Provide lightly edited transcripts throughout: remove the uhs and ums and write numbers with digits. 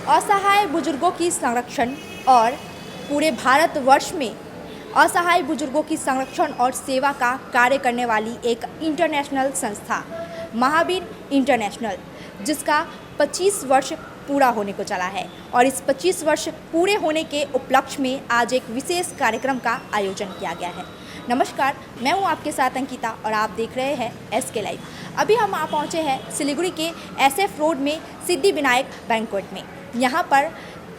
असहाय बुजुर्गों की संरक्षण और पूरे भारतवर्ष में असहाय बुजुर्गों की संरक्षण और सेवा का कार्य करने वाली एक इंटरनेशनल संस्था महावीर इंटरनेशनल, जिसका 25 वर्ष पूरा होने को चला है और इस 25 वर्ष पूरे होने के उपलक्ष्य में आज एक विशेष कार्यक्रम का आयोजन किया गया है। नमस्कार, मैं हूं आपके साथ अंकिता और आप देख रहे हैं SK लाइव। अभी हम आ पहुंचे हैं सिलीगुड़ी के SF रोड में सिद्धि विनायक बैंक्वेट में। यहां पर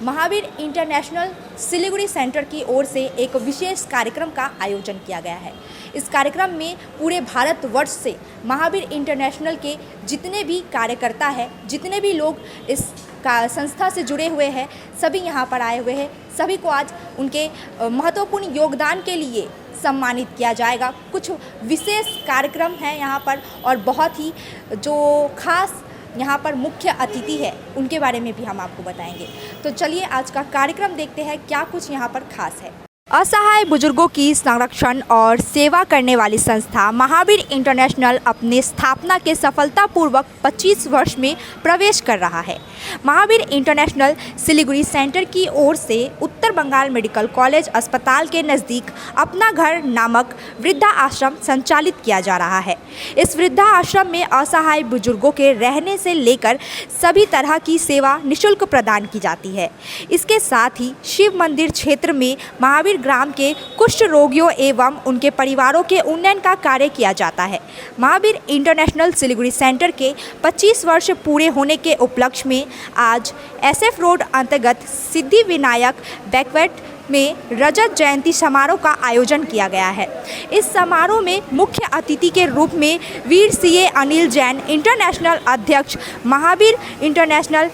महावीर इंटरनेशनल सिलीगुड़ी सेंटर की ओर से एक विशेष कार्यक्रम का आयोजन किया गया है। इस कार्यक्रम में पूरे भारतवर्ष से महावीर इंटरनेशनल के जितने भी कार्यकर्ता हैं, जितने भी लोग इस संस्था से जुड़े हुए हैं, सभी यहाँ पर आए हुए हैं। सभी को आज उनके महत्वपूर्ण योगदान के लिए सम्मानित किया जाएगा। कुछ विशेष कार्यक्रम हैं यहाँ पर और बहुत ही जो खास यहाँ पर मुख्य अतिथि है उनके बारे में भी हम आपको बताएंगे। तो चलिए आज का कार्यक्रम देखते हैं क्या कुछ यहाँ पर खास है। असहाय बुजुर्गों की संरक्षण और सेवा करने वाली संस्था महावीर इंटरनेशनल अपने स्थापना के सफलतापूर्वक 25 वर्ष में प्रवेश कर रहा है। महावीर इंटरनेशनल सिलीगुड़ी सेंटर की ओर से उत्तर बंगाल मेडिकल कॉलेज अस्पताल के नज़दीक अपना घर नामक वृद्धा आश्रम संचालित किया जा रहा है। इस वृद्धा आश्रम में असहाय बुजुर्गों के रहने से लेकर सभी तरह की सेवा निःशुल्क प्रदान की जाती है। इसके साथ ही शिव मंदिर क्षेत्र में महावीर ग्राम के कुष्ठ रोगियों एवं उनके परिवारों के उन्नयन का कार्य किया जाता है। महावीर इंटरनेशनल सिलीगुड़ी सेंटर के 25 वर्ष पूरे होने के उपलक्ष्य में आज SF रोड अंतर्गत सिद्धि विनायक बैंक्वेट में रजत जयंती समारोह का आयोजन किया गया है। इस समारोह में मुख्य अतिथि के रूप में वीर CA अनिल जैन इंटरनेशनल अध्यक्ष महावीर इंटरनेशनल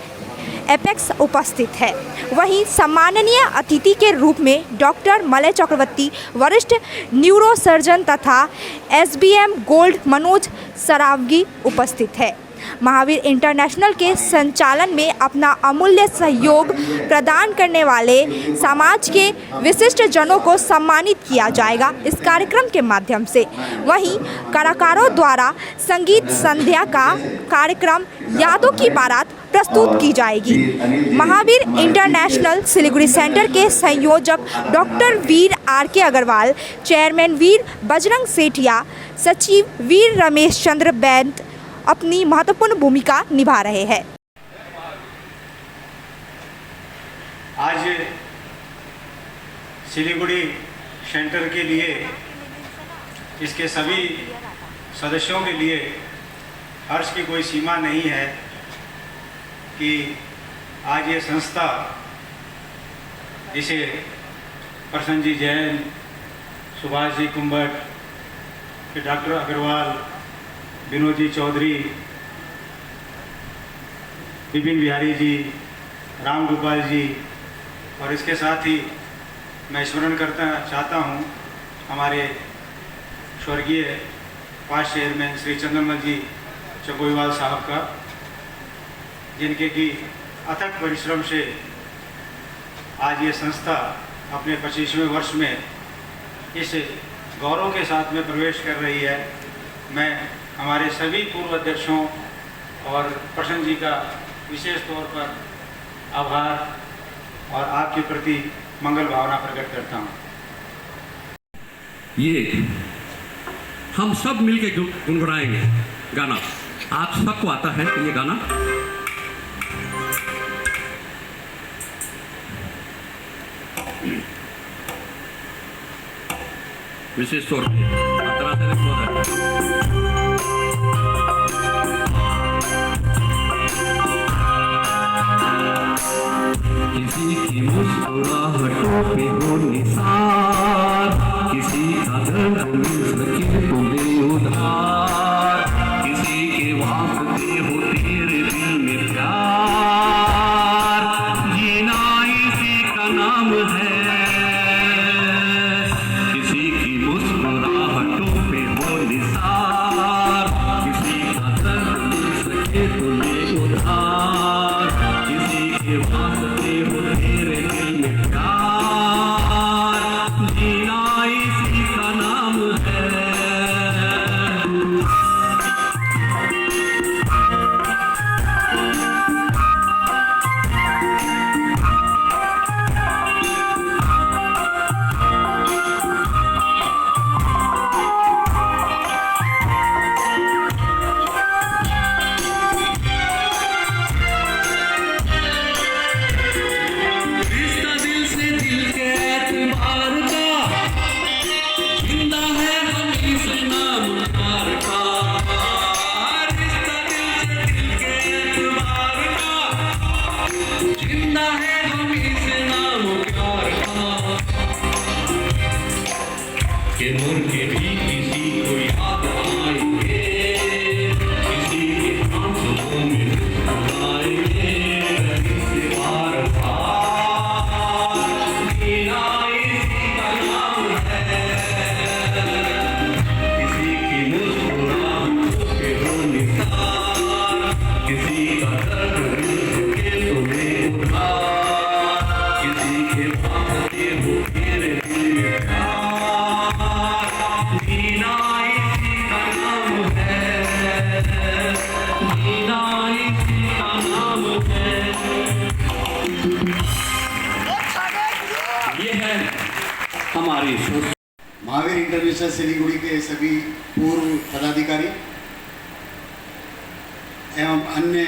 एपेक्स उपस्थित है। वहीं सम्माननीय अतिथि के रूप में डॉक्टर मलय चक्रवर्ती वरिष्ठ न्यूरो सर्जन तथा SBM गोल्ड मनोज सरावगी उपस्थित है। महावीर इंटरनेशनल के संचालन में अपना अमूल्य सहयोग प्रदान करने वाले समाज के विशिष्ट जनों को सम्मानित किया जाएगा इस कार्यक्रम के माध्यम से। वहीं कलाकारों द्वारा संगीत संध्या का कार्यक्रम यादों की बारात प्रस्तुत की जाएगी। महावीर इंटरनेशनल सिलीगुड़ी सेंटर के संयोजक डॉक्टर वीर RK अग्रवाल, चेयरमैन वीर बजरंग सेठिया, सचिव वीर रमेश चंद्र बैद अपनी महत्वपूर्ण भूमिका निभा रहे हैं। आज सिलीगुड़ी सेंटर के लिए, इसके सभी सदस्यों के लिए हर्ष की कोई सीमा नहीं है कि आज ये संस्था, जिसे प्रसन्न जी जैन, सुभाष जी कुंभट, फिर डॉक्टर अग्रवाल, विनोद जी चौधरी, विपिन बिहारी जी, राम गोपाल जी, और इसके साथ ही मैं स्मरण करना चाहता हूँ हमारे स्वर्गीय पास्ट चेयरमैन श्री चंद्रमल जी चकोईवाल साहब का, जिनके की अथक परिश्रम से आज ये संस्था अपने 25वें वर्ष में इस गौरव के साथ में प्रवेश कर रही है। मैं हमारे सभी पूर्व अध्यक्षों और प्रसन्न जी का विशेष तौर पर आभार और आपके प्रति मंगल भावना प्रकट करता हूँ। ये हम सब मिलके गुनगुनाएंगे गाना। आप सबको आता है ये गाना? विशेष तौर पर किसी की मुस्कुराहटों पे हो निसार, किसी का दर्द मिल सके तो दे उधार, किसी के वास्ते हो तेरे दिल में प्यार, जीना इसी का नाम है। किसी की मुस्कुराहटों पे हो निसार, किसी का दर्द मिल सके तो दे उधार, किसी के वास्ते हो तेरे दिल में प्यार, जीना इसी का नाम है। हमारी सोच। महावीर इंटरनेशनल सिलीगुड़ी के सभी पूर्व पदाधिकारी एवं अन्य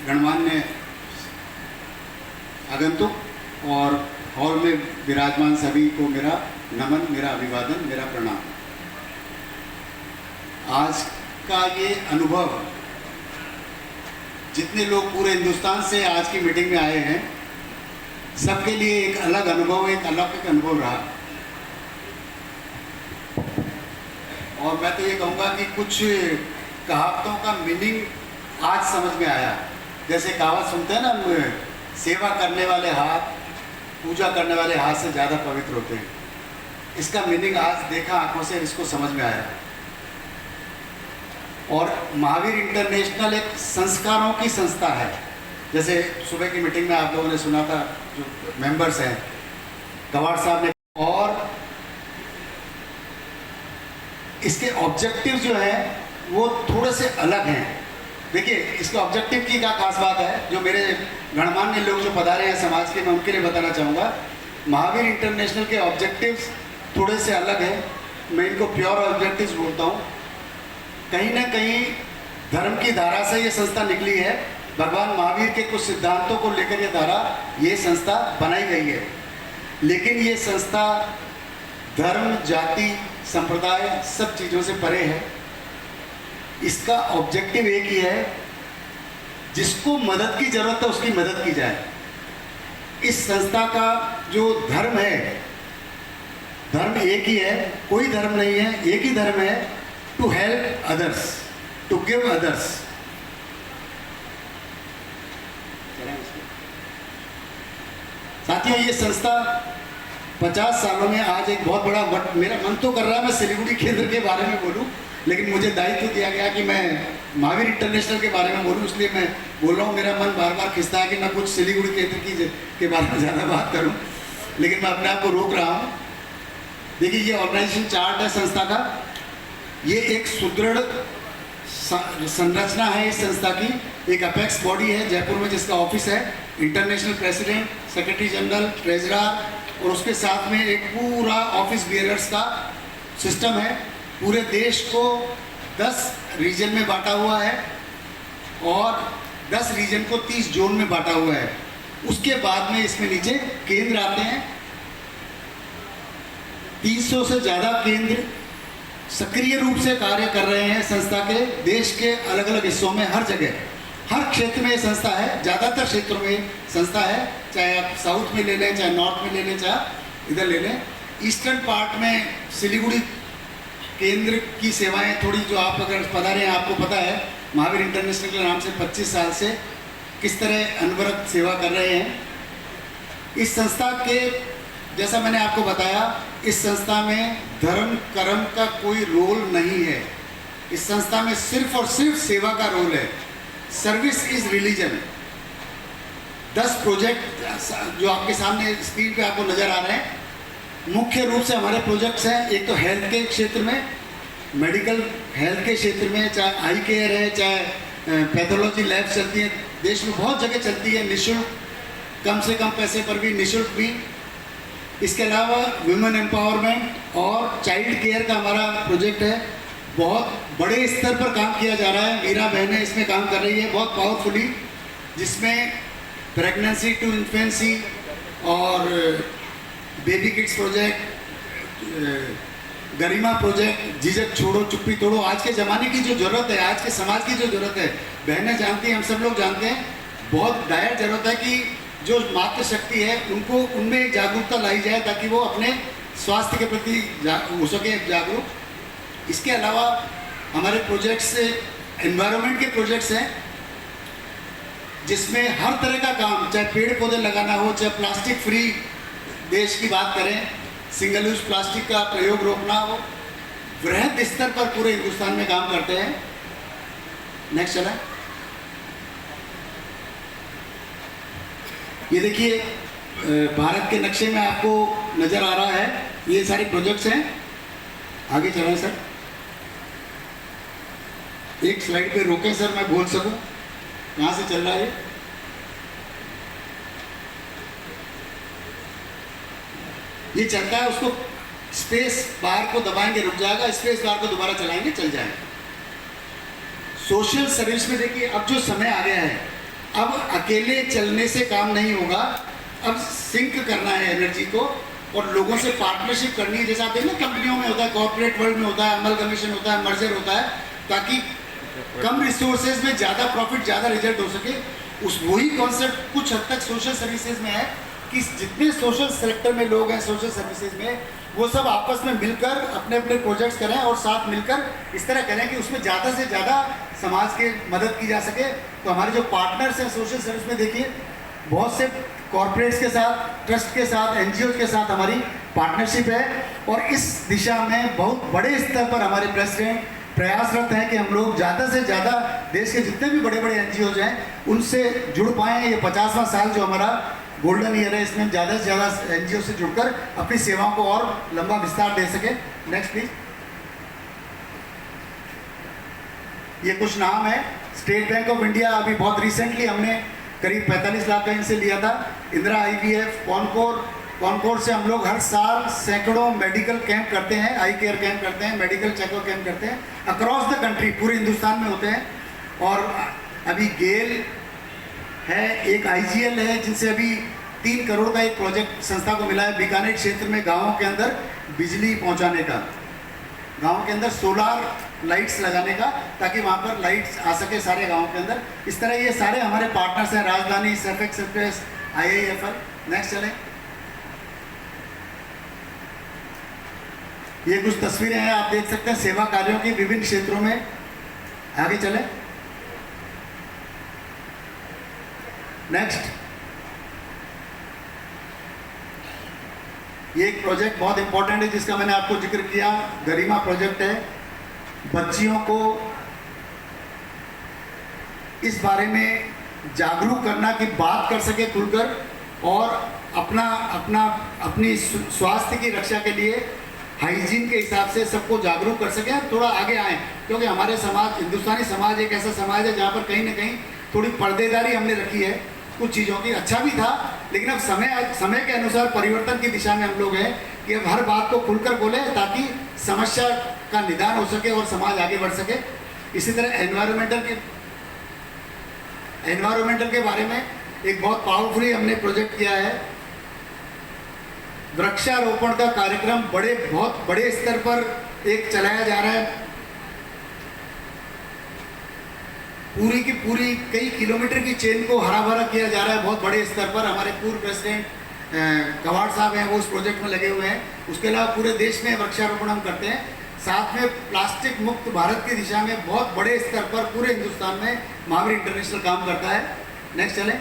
गणमान्य आगंतुक और हॉल में विराजमान सभी को मेरा नमन, मेरा अभिवादन, मेरा प्रणाम। आज का ये अनुभव, जितने लोग पूरे हिंदुस्तान से आज की मीटिंग में आए हैं, सबके लिए एक अलग अनुभव, एक अलौकिक अनुभव रहा। और मैं तो ये कहूँगा कि कुछ कहावतों का मीनिंग आज समझ में आया। जैसे कहावत सुनते हैं ना, सेवा करने वाले हाथ पूजा करने वाले हाथ से ज़्यादा पवित्र होते हैं। इसका मीनिंग आज देखा आंखों से, इसको समझ में आया। और महावीर इंटरनेशनल एक संस्कारों की संस्था है। जैसे सुबह की मीटिंग में आप लोगों ने सुना था, जो मेंबर्स हैं, गवाड़ साहब ने, और इसके ऑब्जेक्टिव जो है वो थोड़े से अलग हैं। देखिए, इसके ऑब्जेक्टिव की क्या खास बात है, जो मेरे गणमान्य लोग जो पधारे हैं समाज के, मैं उनके लिए बताना चाहूँगा। महावीर इंटरनेशनल के ऑब्जेक्टिव्स थोड़े से अलग हैं। मैं इनको प्योर ऑब्जेक्टिव्स बोलता हूँ। कहीं ना कहीं धर्म की धारा से ये संस्था निकली है। भगवान महावीर के कुछ सिद्धांतों को लेकर ये संस्था बनाई गई है। लेकिन ये संस्था धर्म, जाति, संप्रदाय सब चीज़ों से परे है। इसका ऑब्जेक्टिव एक ही है, जिसको मदद की जरूरत है उसकी मदद की जाए। इस संस्था का जो धर्म है, धर्म एक ही है, कोई धर्म नहीं है, एक ही धर्म है, to help others, to give others. साथियों, ये संस्था 50 सालों में आज एक बहुत बड़ा मेरा मन तो कर रहा है मैं सिलीगुड़ी केंद्र के बारे में बोलूं, लेकिन मुझे दायित्व दिया गया कि मैं महावीर इंटरनेशनल के बारे में बोलूं, इसलिए मैं बोल रहा हूं। मेरा मन बार बार खिंचता है कि मैं कुछ सिलीगुड़ी केंद्र के बारे में ज़्यादा बात करूं, लेकिन मैं अपने आप को रोक रहा हूं। देखिए, ये ऑर्गेनाइजेशन चार्ट है संस्था का। ये एक सुदृढ़ संरचना है इस संस्था की। एक अपेक्स बॉडी है जयपुर में, जिसका ऑफिस है, international president, secretary general, treasurer, और उसके साथ में एक पूरा ऑफिस बियरर्स का सिस्टम है। पूरे देश को 10 रीजन में बांटा हुआ है और 10 रीजन को 30 जोन में बांटा हुआ है। उसके बाद में इसमें नीचे केंद्र आते हैं। 300 से ज़्यादा केंद्र सक्रिय रूप से कार्य कर रहे हैं संस्था के, देश के अलग अलग हिस्सों में, हर जगह, हर क्षेत्र में ये संस्था है। ज़्यादातर क्षेत्रों में संस्था है, चाहे आप साउथ में ले लें, चाहे नॉर्थ में ले लें, चाहे इधर ले लें। ईस्टर्न पार्ट में सिलीगुड़ी केंद्र की सेवाएं थोड़ी, जो आप अगर पधारे हैं आपको पता है, महावीर इंटरनेशनल के नाम से 25 साल से किस तरह अनवरत सेवा कर रहे हैं। इस संस्था के, जैसा मैंने आपको बताया, इस संस्था में धर्म कर्म का कोई रोल नहीं है। इस संस्था में सिर्फ और सिर्फ सेवा का रोल है। Service is religion. 10 प्रोजेक्ट जो आपके सामने स्क्रीन पे आपको नज़र आ रहे हैं, मुख्य रूप से हमारे प्रोजेक्ट्स हैं। एक तो हेल्थ के क्षेत्र में, मेडिकल हेल्थ के क्षेत्र में, चाहे आई केयर है, चाहे पैथोलॉजी लैब चलती है, देश में बहुत जगह चलती है, निःशुल्क, कम से कम पैसे पर भी, निःशुल्क भी। इसके अलावा वुमेन एम्पावरमेंट और चाइल्ड केयर का हमारा प्रोजेक्ट है। बहुत बड़े स्तर पर काम किया जा रहा है। मीरा बहनें इसमें काम कर रही है बहुत पावरफुली, जिसमें प्रेगनेंसी टू इन्फेंसी और बेबी किड्स प्रोजेक्ट, गरिमा प्रोजेक्ट, झिझक छोड़ो चुप्पी तोड़ो। आज के ज़माने की जो ज़रूरत है, आज के समाज की जो ज़रूरत है, बहनें जानती हैं, हम सब लोग जानते हैं, बहुत डायर ज़रूरत है कि जो मातृशक्ति है उनको, उनमें एक जागरूकता लाई जाए ताकि वो अपने स्वास्थ्य के प्रति हो सके जागरूक। इसके अलावा हमारे प्रोजेक्ट्स, एनवायरनमेंट के प्रोजेक्ट्स हैं, जिसमें हर तरह का काम, चाहे पेड़ पौधे लगाना हो, चाहे प्लास्टिक फ्री देश की बात करें, सिंगल यूज प्लास्टिक का प्रयोग रोकना हो, वृहद स्तर पर पूरे हिंदुस्तान में काम करते हैं। नेक्स्ट चला। ये देखिए, भारत के नक्शे में आपको नज़र आ रहा है, ये सारे प्रोजेक्ट्स हैं। आगे चलाएं सर, एक स्लाइड पे रोकें सर, मैं बोल सकूं कहाँ से चल रहा है। ये चलता है, उसको स्पेस बार को दबाएंगे रुक जाएगा, स्पेस बार को दोबारा चलाएंगे चल जाएगा। सोशल सर्विस में देखिए अब जो समय आ गया है, अब अकेले चलने से काम नहीं होगा, अब सिंक करना है एनर्जी को और लोगों से पार्टनरशिप करनी है। जैसा आप देखिए ना कंपनियों में होता है, कॉर्पोरेट वर्ल्ड में होता है, अमलगमीशन होता है, मर्जर होता है, ताकि कम रिसोर्सेज में ज़्यादा प्रॉफिट, ज़्यादा रिजल्ट हो सके। उस वही कॉन्सेप्ट कुछ हद तक सोशल सर्विसेज में है कि जितने सोशल सेक्टर में लोग हैं सोशल सर्विसेज में, वो सब आपस में मिलकर अपने अपने प्रोजेक्ट्स करें और साथ मिलकर इस तरह करें कि उसमें ज़्यादा से ज़्यादा समाज की मदद की जा सके। तो हमारे जो पार्टनर्स हैं सोशल सर्विस में देखिए, बहुत से कॉर्पोरेट्स के साथ, ट्रस्ट के साथ, एनजीओ के साथ हमारी पार्टनरशिप है और इस दिशा में बहुत बड़े स्तर पर हमारे प्रेसिडेंट प्रयासरत हैं कि हम लोग ज़्यादा से ज़्यादा देश के जितने भी बड़े बड़े एनजीओ हैं उनसे जुड़ पाएँ। ये 50वां साल जो हमारा गोल्डन ईयर है, इसमें ज़्यादा से ज़्यादा एनजीओ से जुड़कर अपनी सेवाओं को और लंबा विस्तार दे सके। Next please. ये कुछ नाम है। स्टेट बैंक ऑफ इंडिया अभी बहुत रिसेंटली हमने करीब 45 लाख का इनसे लिया था। इंदिरा आईवीएफ, कॉनकोर से हम लोग हर साल सैकड़ों मेडिकल कैंप करते हैं, आई केयर कैंप करते हैं, मेडिकल चेकअप कैंप करते हैं, अक्रॉस द कंट्री, पूरे हिंदुस्तान में होते हैं। और अभी गेल है, एक आईजीएल है, जिनसे अभी 3 करोड़ का एक प्रोजेक्ट संस्था को मिला है बीकानेर क्षेत्र में गाँवों के अंदर बिजली पहुँचाने का, गाँव के अंदर सोलार लाइट्स लगाने का, ताकि वहाँ पर लाइट्स आ सके सारे गाँव के अंदर। इस तरह ये सारे हमारे पार्टनर्स हैं, राजधानी, सरफेक्स एक्सप्रेस, IIFL। नेक्स्ट चलें। ये कुछ तस्वीरें हैं, आप देख सकते हैं सेवा कार्यों की विभिन्न क्षेत्रों में। आगे चलें। नेक्स्ट। ये एक प्रोजेक्ट बहुत इंपॉर्टेंट है जिसका मैंने आपको जिक्र किया, गरिमा प्रोजेक्ट है। बच्चियों को इस बारे में जागरूक करना कि बात कर सके खुलकर और अपनी स्वास्थ्य की रक्षा के लिए हाइजीन के हिसाब से सबको जागरूक कर सकें, थोड़ा आगे आएँ। क्योंकि हमारे समाज, हिंदुस्तानी समाज एक ऐसा समाज है जहाँ पर कहीं ना कहीं थोड़ी पर्देदारी हमने रखी है कुछ चीज़ों की। अच्छा भी था, लेकिन अब समय के अनुसार परिवर्तन की दिशा में हम लोग हैं कि अब हर बात को खुलकर बोले ताकि समस्या का निदान हो सके और समाज आगे बढ़ सके। इसी तरह एनवायरमेंटल के बारे में एक बहुत पावरफुली हमने प्रोजेक्ट किया है। वृक्षारोपण का कार्यक्रम बहुत बड़े स्तर पर एक चलाया जा रहा है। पूरी की पूरी कई किलोमीटर की चेन को हरा भरा किया जा रहा है बहुत बड़े स्तर पर। हमारे पूर्व प्रेसिडेंट कवाड़ साहब हैं, वो उस प्रोजेक्ट में लगे हुए हैं। उसके अलावा पूरे देश में वृक्षारोपण हम करते हैं। साथ में प्लास्टिक मुक्त भारत की दिशा में बहुत बड़े स्तर पर पूरे हिंदुस्तान में महावीर इंटरनेशनल काम करता है। नेक्स्ट चलें।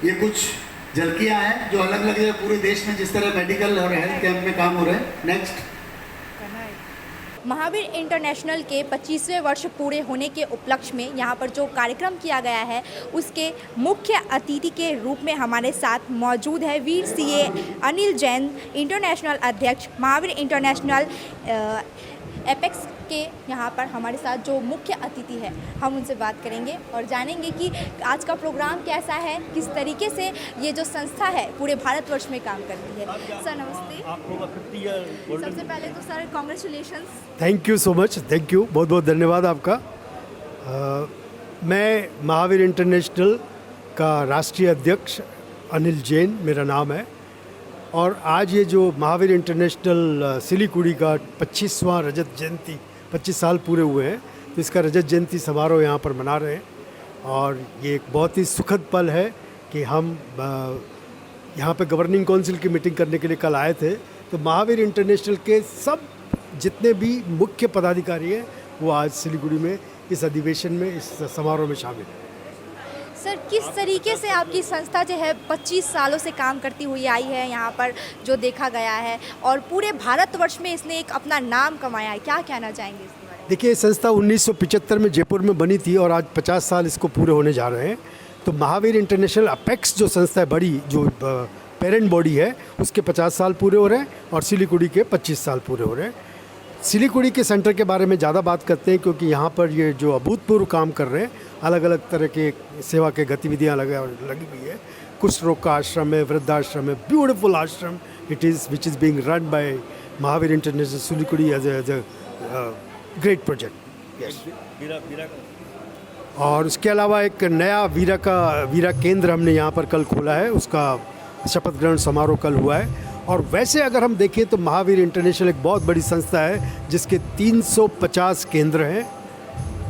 ये कुछ झलकियां हैं जो अलग अलग जगह पूरे देश में जिस तरह मेडिकल और हेल्थ कैंप में काम हो रहे हैं। नेक्स्ट। महावीर इंटरनेशनल के 25वें वर्ष पूरे होने के उपलक्ष्य में यहाँ पर जो कार्यक्रम किया गया है उसके मुख्य अतिथि के रूप में हमारे साथ मौजूद है वीर CA अनिल जैन, इंटरनेशनल अध्यक्ष महावीर इंटरनेशनल एपेक्स के। यहाँ पर हमारे साथ जो मुख्य अतिथि है हम उनसे बात करेंगे और जानेंगे कि आज का प्रोग्राम कैसा है, किस तरीके से ये जो संस्था है पूरे भारतवर्ष में काम करती है। सर नमस्ते। सबसे पहले तो sir congratulations. Thank you so much, thank you, बहुत बहुत धन्यवाद आपका। मैं महावीर इंटरनेशनल का राष्ट्रीय अध्यक्ष अनिल जैन मेरा नाम है और आज ये जो महावीर इंटरनेशनल सिलीगुड़ी का 25वां रजत जयंती, 25 साल पूरे हुए हैं, तो इसका रजत जयंती समारोह यहाँ पर मना रहे हैं और ये एक बहुत ही सुखद पल है कि हम यहाँ पे गवर्निंग काउंसिल की मीटिंग करने के लिए कल आए थे। तो महावीर इंटरनेशनल के सब जितने भी मुख्य पदाधिकारी हैं वो आज सिलीगुड़ी में इस अधिवेशन में, इस समारोह में शामिल हैं। सर किस तरीके से आपकी संस्था जो है 25 सालों से काम करती हुई आई है यहाँ पर जो देखा गया है और पूरे भारतवर्ष में इसने एक अपना नाम कमाया है, क्या कहना चाहेंगे इसके बारे में? देखिए, संस्था 1975 में जयपुर में बनी थी और आज 50 साल इसको पूरे होने जा रहे हैं। तो महावीर इंटरनेशनल अपेक्स जो संस्था है बड़ी, जो पेरेंट बॉडी है, उसके 50 साल पूरे हो रहे हैं और सिलीगुड़ी के 25 साल पूरे हो रहे हैं। सिलीगुड़ी के सेंटर के बारे में ज़्यादा बात करते हैं क्योंकि यहाँ पर ये जो अभूतपूर्व काम कर रहे हैं, अलग अलग तरह के सेवा के गतिविधियाँ लगी हुई है। कुष्ठ रोग का आश्रम है, वृद्धाश्रम है, beautiful ashram it is which is being run by Mahavir international Siliguri as a great project. Yes. और उसके अलावा एक नया वीरा केंद्र हमने यहाँ पर कल खोला है, उसका शपथ ग्रहण समारोह कल हुआ है। और वैसे अगर हम देखें तो महावीर इंटरनेशनल एक बहुत बड़ी संस्था है जिसके 350 केंद्र हैं।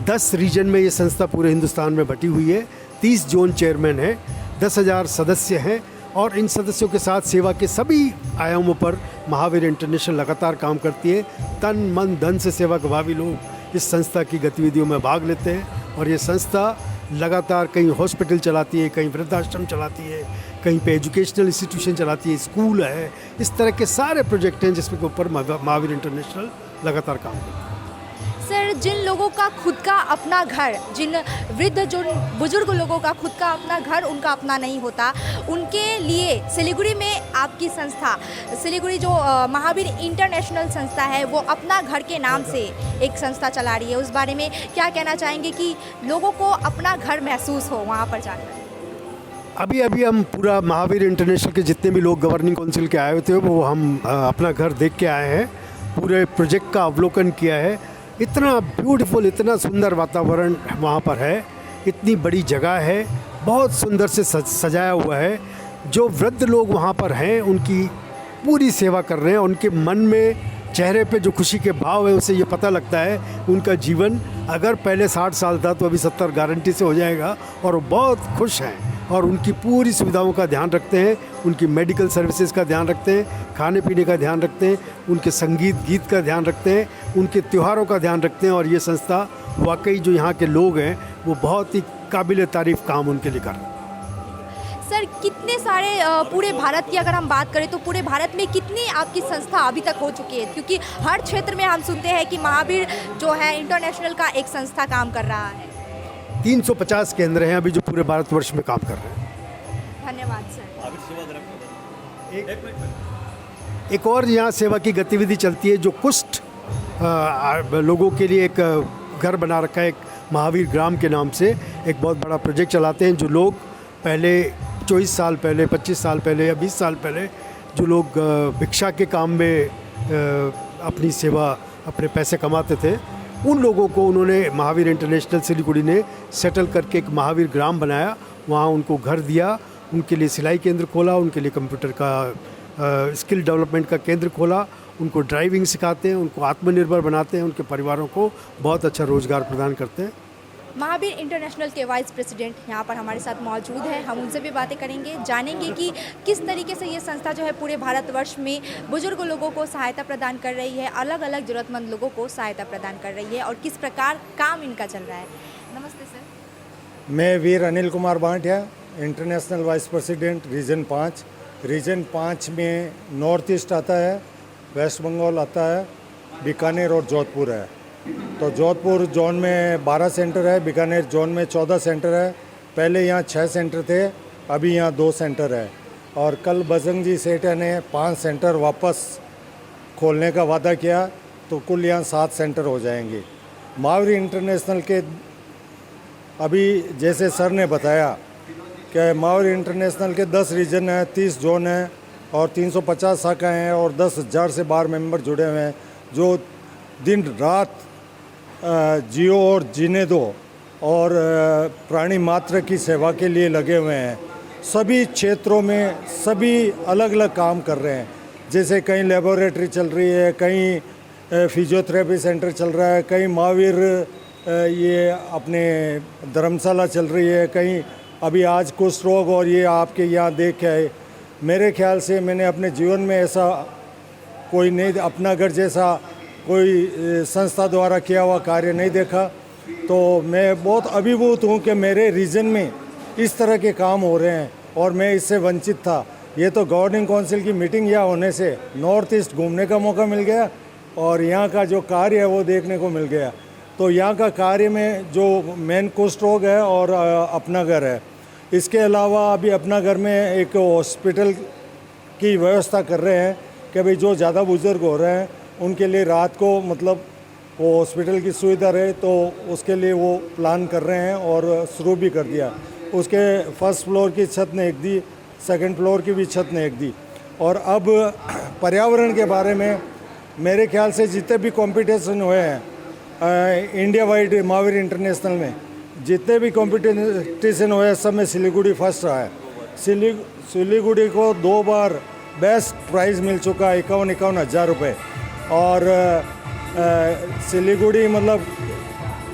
10 रीजन में ये संस्था पूरे हिंदुस्तान में बटी हुई है। 30 जोन चेयरमैन हैं, 10,000 सदस्य हैं और इन सदस्यों के साथ सेवा के सभी आयामों पर महावीर इंटरनेशनल लगातार काम करती है। तन मन धन से सेवाभावी लोग इस संस्था की गतिविधियों में भाग लेते हैं और ये संस्था लगातार कहीं हॉस्पिटल चलाती है, कहीं वृद्धाश्रम चलाती है, कहीं पे एजुकेशनल इंस्टीट्यूशन चलाती है, स्कूल है। इस तरह के सारे प्रोजेक्ट हैं जिसके ऊपर महावीर इंटरनेशनल लगातार काम करती है। सर, जिन लोगों का खुद का अपना घर, जिन वृद्ध जो बुजुर्ग लोगों का खुद का अपना घर उनका अपना नहीं होता, उनके लिए सिलीगुड़ी में आपकी संस्था सिलीगुड़ी जो महावीर इंटरनेशनल संस्था है वो अपना घर के नाम से एक संस्था चला रही है। उस बारे में क्या कहना चाहेंगे कि लोगों को अपना घर महसूस हो वहाँ पर जाकर? अभी हम पूरा महावीर इंटरनेशनल के जितने भी लोग गवर्निंग काउंसिल के आए हुए थे वो हम अपना घर देख के आए हैं, पूरे प्रोजेक्ट का अवलोकन किया है। इतना ब्यूटीफुल, इतना सुंदर वातावरण वहाँ पर है, इतनी बड़ी जगह है, बहुत सुंदर से सजाया हुआ है। जो वृद्ध लोग वहाँ पर हैं उनकी पूरी सेवा कर रहे हैं। उनके मन में, चेहरे पे जो खुशी के भाव है उससे ये पता लगता है उनका जीवन अगर पहले 60 साल था तो अभी 70 गारंटी से हो जाएगा। और वो बहुत खुश हैं और उनकी पूरी सुविधाओं का ध्यान रखते हैं, उनकी मेडिकल सर्विसेज का ध्यान रखते हैं, खाने पीने का ध्यान रखते हैं, उनके संगीत गीत का ध्यान रखते हैं, उनके त्योहारों का ध्यान रखते हैं। और ये संस्था वाकई जो यहाँ के लोग हैं वो बहुत ही काबिल तारीफ़ काम उनके लिए कर रहे हैं। सर, कितने सारे पूरे भारत की अगर हम बात करें तो पूरे भारत में कितनी आपकी संस्था अभी तक हो चुकी है? क्योंकि हर क्षेत्र में हम सुनते हैं कि महावीर जो है इंटरनेशनल का एक संस्था काम कर रहा है। 350 केंद्र हैं अभी जो पूरे भारतवर्ष में काम कर रहे हैं। धन्यवाद सर। एक और यहाँ सेवा की गतिविधि चलती है जो कुष्ठ लोगों के लिए एक घर बना रखा है, एक महावीर ग्राम के नाम से एक बहुत बड़ा प्रोजेक्ट चलाते हैं। जो लोग पहले 24 साल पहले, 25 साल पहले या 20 साल पहले जो लोग भिक्षा के काम में अपनी सेवा, अपने पैसे कमाते थे, उन लोगों को उन्होंने महावीर इंटरनेशनल सिलीगुड़ी ने सेटल करके एक महावीर ग्राम बनाया। वहाँ उनको घर दिया, उनके लिए सिलाई केंद्र खोला, उनके लिए कंप्यूटर का स्किल डेवलपमेंट का केंद्र खोला, उनको ड्राइविंग सिखाते हैं, उनको आत्मनिर्भर बनाते हैं, उनके परिवारों को बहुत अच्छा रोज़गार प्रदान करते हैं। महावीर इंटरनेशनल के वाइस प्रेसिडेंट यहाँ पर हमारे साथ मौजूद हैं। हम उनसे भी बातें करेंगे, जानेंगे कि किस तरीके से ये संस्था जो है पूरे भारतवर्ष में बुजुर्ग लोगों को सहायता प्रदान कर रही है, अलग अलग ज़रूरतमंद लोगों को सहायता प्रदान कर रही है और किस प्रकार काम इनका चल रहा है। नमस्ते सर। मैं Veer Anil Kumar Bhatia, international vice president region 5। Region 5 में नॉर्थ ईस्ट आता है, वेस्ट बंगाल आता है, बीकानेर और जोधपुर है। तो जोधपुर जोन में 12 सेंटर है, बीकानेर जोन में 14 सेंटर है। पहले यहाँ 6 सेंटर थे, अभी यहाँ 2 सेंटर है। और कल बजरंग जी सेठा ने 5 सेंटर वापस खोलने का वादा किया, तो कुल यहाँ 7 सेंटर हो जाएंगे। महावीर इंटरनेशनल के अभी जैसे सर ने बताया कि महावीर इंटरनेशनल के 10 रीजन हैं, 30 जोन हैं और 350 शाखाएँ हैं और 10,000 से 12 मेंबर जुड़े हुए हैं जो दिन रात जियो और जीने दो और प्राणी मात्र की सेवा के लिए लगे हुए हैं। सभी क्षेत्रों में सभी अलग अलग काम कर रहे हैं। जैसे कहीं लेबोरेटरी चल रही है, कहीं फिजियोथेरेपी सेंटर चल रहा है, कहीं महावीर ये अपने धर्मशाला चल रही है, कहीं अभी आज कुष्ठ रोग और ये आपके यहाँ देख के आए। मेरे ख्याल से मैंने अपने जीवन में ऐसा कोई नहीं, अपना घर जैसा कोई संस्था द्वारा किया हुआ कार्य नहीं देखा। तो मैं बहुत अभिभूत हूँ कि मेरे रीजन में इस तरह के काम हो रहे हैं और मैं इससे वंचित था। ये तो गवर्निंग काउंसिल की मीटिंग यहाँ होने से नॉर्थ ईस्ट घूमने का मौका मिल गया और यहाँ का जो कार्य है वो देखने को मिल गया। तो यहाँ का कार्य में जो मेन कुष्ठ रोग है और अपना घर है, इसके अलावा अभी अपना घर में एक हॉस्पिटल की व्यवस्था कर रहे हैं कि भाई जो ज़्यादा बुजुर्ग हो रहे हैं उनके लिए रात को मतलब वो हॉस्पिटल की सुविधा रहे, तो उसके लिए वो प्लान कर रहे हैं और शुरू भी कर दिया। उसके फर्स्ट फ्लोर की छत ने एक दी, सेकंड फ्लोर की भी छत ने एक दी। और अब पर्यावरण के बारे में मेरे ख्याल से जितने भी कंपटीशन हुए हैं इंडिया वाइड महावीर इंटरनेशनल में, जितने भी कंपटीशन हुए सब में सिलीगुड़ी फर्स्ट रहा है। सिलीगुड़ी को 2 बार बेस्ट प्राइज़ मिल चुका है, 51 हज़ार रुपये। और सिलीगुड़ी मतलब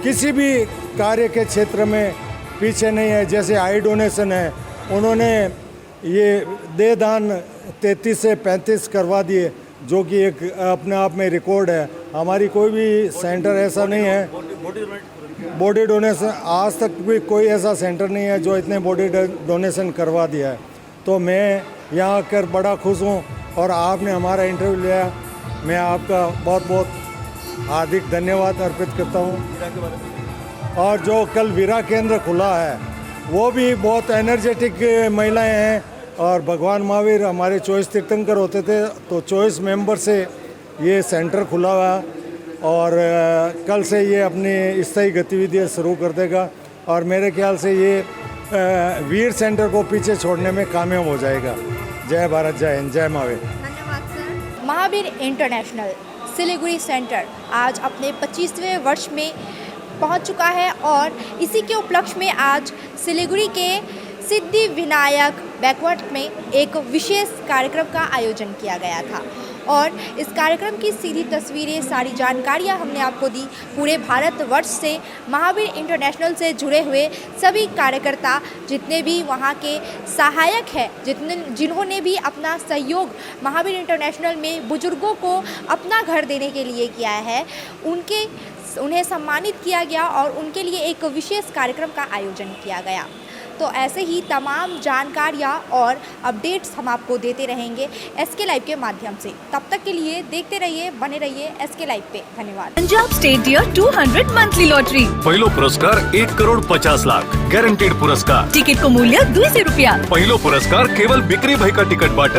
किसी भी कार्य के क्षेत्र में पीछे नहीं है। जैसे आई डोनेशन है, उन्होंने ये दे दान 33 से 35 करवा दिए, जो कि एक अपने आप में रिकॉर्ड है। हमारी कोई भी सेंटर ऐसा नहीं है बॉडी डोनेशन, आज तक भी कोई ऐसा सेंटर नहीं है जो इतने बॉडी डोनेशन करवा दिया है। तो मैं यहाँ आकर बड़ा खुश हूँ और आपने हमारा इंटरव्यू लिया, मैं आपका बहुत बहुत हार्दिक धन्यवाद अर्पित करता हूँ। और जो कल वीरा केंद्र खुला है वो भी बहुत एनर्जेटिक महिलाएं हैं। और भगवान महावीर हमारे 24 तीर्थंकर होते थे, तो 24 मेंबर से ये सेंटर खुला हुआ है और कल से ये अपनी स्थायी गतिविधियाँ शुरू कर देगा। और मेरे ख्याल से ये वीर सेंटर को पीछे छोड़ने में कामयाब हो जाएगा। जय भारत, जय हिंद, जय महावीर। धन्यवाद sir. Mahavir international Siliguri centre आज अपने 25वें वर्ष में पहुंच चुका है और इसी के उपलक्ष्य में आज सिलीगुड़ी के सिद्धि विनायक बैकवर्ड में एक विशेष कार्यक्रम का आयोजन किया गया था। और इस कार्यक्रम की सीधी तस्वीरें, सारी जानकारियां हमने आपको दी। पूरे भारतवर्ष से महावीर इंटरनेशनल से जुड़े हुए सभी कार्यकर्ता, जितने भी वहां के सहायक हैं, जिन्होंने भी अपना सहयोग महावीर इंटरनेशनल में बुजुर्गों को अपना घर देने के लिए किया है, उन्हें सम्मानित किया गया और उनके लिए एक विशेष कार्यक्रम का आयोजन किया गया। तो ऐसे ही तमाम जानकारियाँ और अपडेट्स हम आपको देते रहेंगे SK लाइव के माध्यम से। तब तक के लिए देखते रहिए, बने रहिए SK लाइव पे। धन्यवाद। Punjab state dear 200 monthly lottery, पहिलो पुरस्कार 1,50,00,000 गॅरंटीड पुरस्कार। टिकट को मूल्य 200 रुपया। पहिलो पुरस्कार केवल बिक्री भाई का टिकट बाट।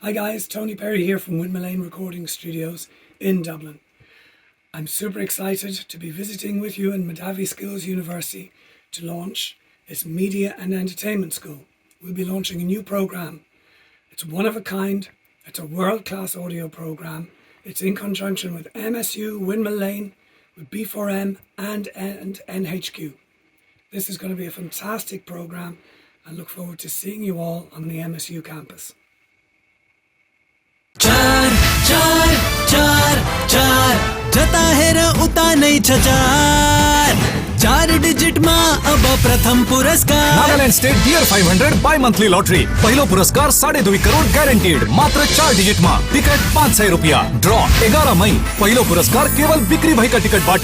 Hi guys, Tony Perry here from Windmill Lane Recording Studios in Dublin. I'm super excited to be visiting with you in Madavi Skills University to launch its Media and Entertainment School. We'll be launching a new program. It's one of a kind, it's a world-class audio program. It's in conjunction with MSU, Windmill Lane, with B4M and NHQ. This is going to be a fantastic program. I look forward to seeing you all on the MSU campus. 4 4 4 4 जता है र उता नहीं 4 digit मा अब प्रथम पुरस्कार। Nagaland state dear 500 bi monthly lottery. पहिलो पुरस्कार 2.5 करोड़ गॅरंटीड, मात्र 4 डिजिट मा। टिकट 500 रुपया। ड्रॉ 11 मई। पहिलो पुरस्कार केवल बिक्री भाई का टिकट बाट।